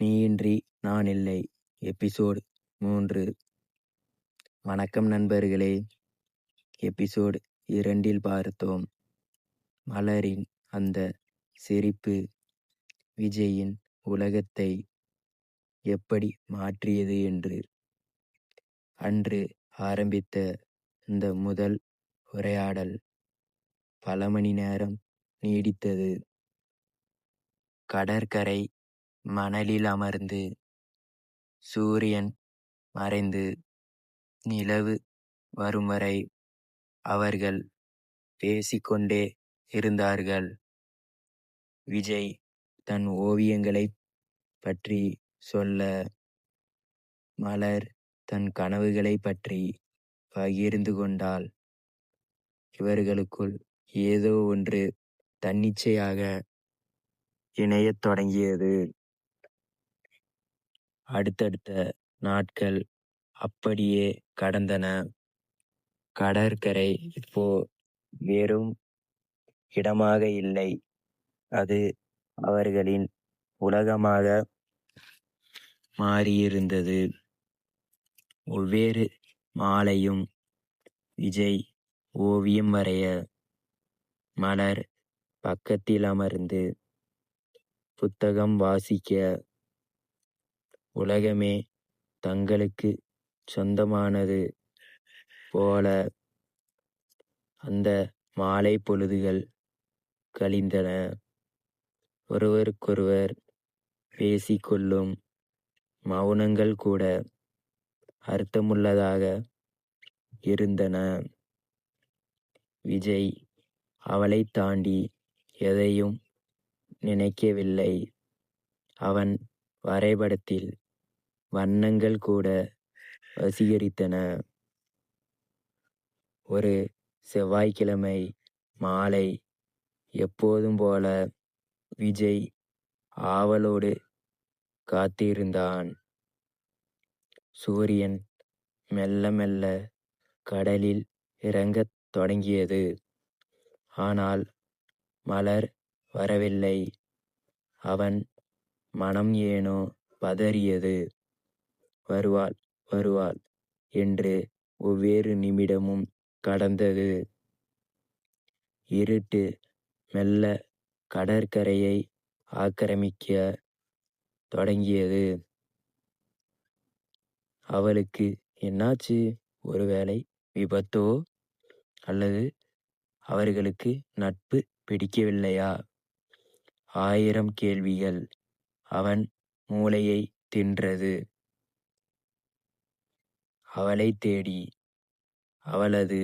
நீயின்றி நான் இல்லை. எபிசோட் 3. வணக்கம் நண்பர்களே. எபிசோட் 2 பார்த்தோம். மலரின் அந்த சிரிப்பு விஜயின் உலகத்தை எப்படி மாற்றியது என்று. அன்று ஆரம்பித்த இந்த முதல் உரையாடல் பல மணி நேரம் நீடித்தது. கடற்கரை மணலில் அமர்ந்து சூரியன் மறைந்து நிலவு வரும் வரை அவர்கள் பேசிக்கொண்டே இருந்தார்கள். விஜய் தன் ஓவியங்களை பற்றி சொல்ல, மலர் தன் கனவுகளை பற்றி பகிர்ந்து கொண்டாள். இவர்களுக்குள் ஏதோ ஒன்று தன்னிச்சையாக இணையத் தொடங்கியது. அடுத்தடுத்த நாட்கள் அப்படியே கடந்தன. கடற்கரை இப்போ வெறும் இடமாக இல்லை, அது அவர்களின் உலகமாக மாறியிருந்தது. ஒவ்வொரு மாலையும் விஜய் ஓவியம் வரைய, மலர் பக்கத்தில் அமர்ந்து புத்தகம் வாசிக்க, உலகமே தங்களுக்கு சொந்தமானது போல அந்த மாலை பொழுதுகள் கழிந்தன. ஒருவருக்கொருவர் பேசிக்கொள்ளும் மௌனங்கள் கூட அர்த்தமுள்ளதாக இருந்தன. விஜய் அவளை தாண்டி எதையும் நினைக்கவில்லை. அவன் வரைபடத்தில் வண்ணங்கள் கூட வசீகரித்தன. ஒரு செவ்வாய்க்கிழமை மாலை எப்போதும் போல விஜய் ஆவலோடு காத்திருந்தான். சூரியன் மெல்ல மெல்ல கடலில் இறங்கத் தொடங்கியது. ஆனால் மலர் வரவில்லை. அவன் மனம் ஏனோ பதறியது. வருவாள் வருவாள் என்று ஒவ்வொரு நிமிடமும் கடந்தது. இருட்டு மெல்ல கடற்கரையை ஆக்கிரமிக்க தொடங்கியது. அவளுக்கு என்னாச்சு? ஒருவேளை விபத்தோ? அல்லது அவர்களுக்கு நட்பு பிடிக்கவில்லையா? 1000 கேள்விகள் அவன் மூளையை தின்றது. அவளை தேடி அவளது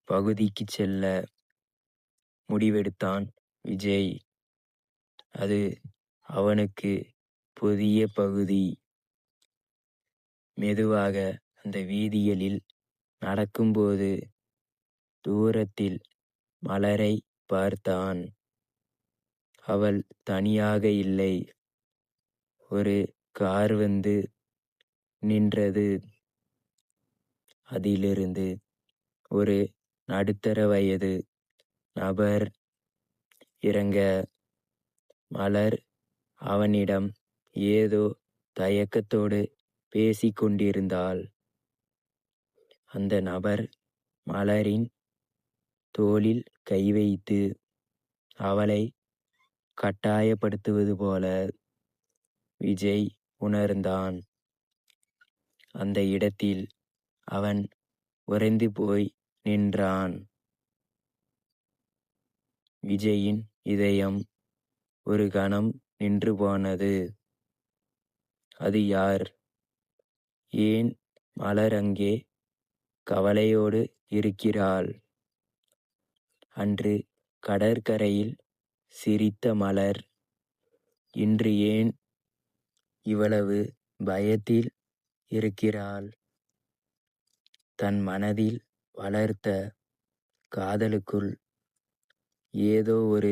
பகுதிக்கு செல்ல முடிவெடுத்தான் விஜய். அது அவனுக்கு புதிய பகுதி. மெதுவாக அந்த வீதிகளில் நடக்கும்போது தூரத்தில் மலரை பார்த்தான். அவள் தனியாக இல்லை. ஒரு கார் வந்து நின்றது. அதிலிருந்து ஒரு நடுத்தர வயது நபர் இறங்க, மலர் அவனிடம் ஏதோ தயக்கத்தோடு பேசிக் கொண்டிருந்தாள். அந்த நபர் மலரின் தோளில் கை வைத்து அவளை கட்டாயப்படுத்துவது போல விஜய் உணர்ந்தான். அந்த இடத்தில் அவன் உறைந்து போய் நின்றான். விஜயின் இதயம் ஒரு கணம் நின்று போனது. அது யார்? ஏன் மலர் அங்கே கவலையோடு இருக்கிறாள்? அன்று கடற்கரையில் சிரித்த மலர் இன்று ஏன் இவ்வளவு பயத்தில் இருக்கிறாள்? தன் மனதில் வளர்த்த காதலுக்குள் ஏதோ ஒரு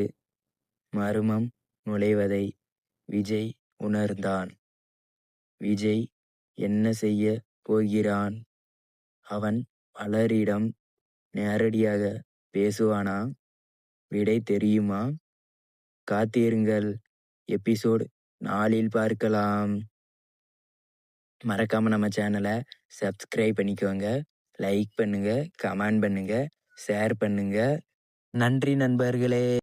மர்மம் நுழைவதை விஜய் உணர்ந்தான். விஜய் என்ன செய்ய போகிறான்? அவன் மலரிடம் நேரடியாக பேசுவானா? விடை தெரியுமா? காத்திருங்கள். எபிசோட் நாளில் பார்க்கலாம். மறக்காம நம்ம சேனலை சப்ஸ்கிரைப் பண்ணிக்கோங்க. லைக் பண்ணுங்க, கமெண்ட் பண்ணுங்க, ஷேர் பண்ணுங்க. நன்றி நண்பர்களே.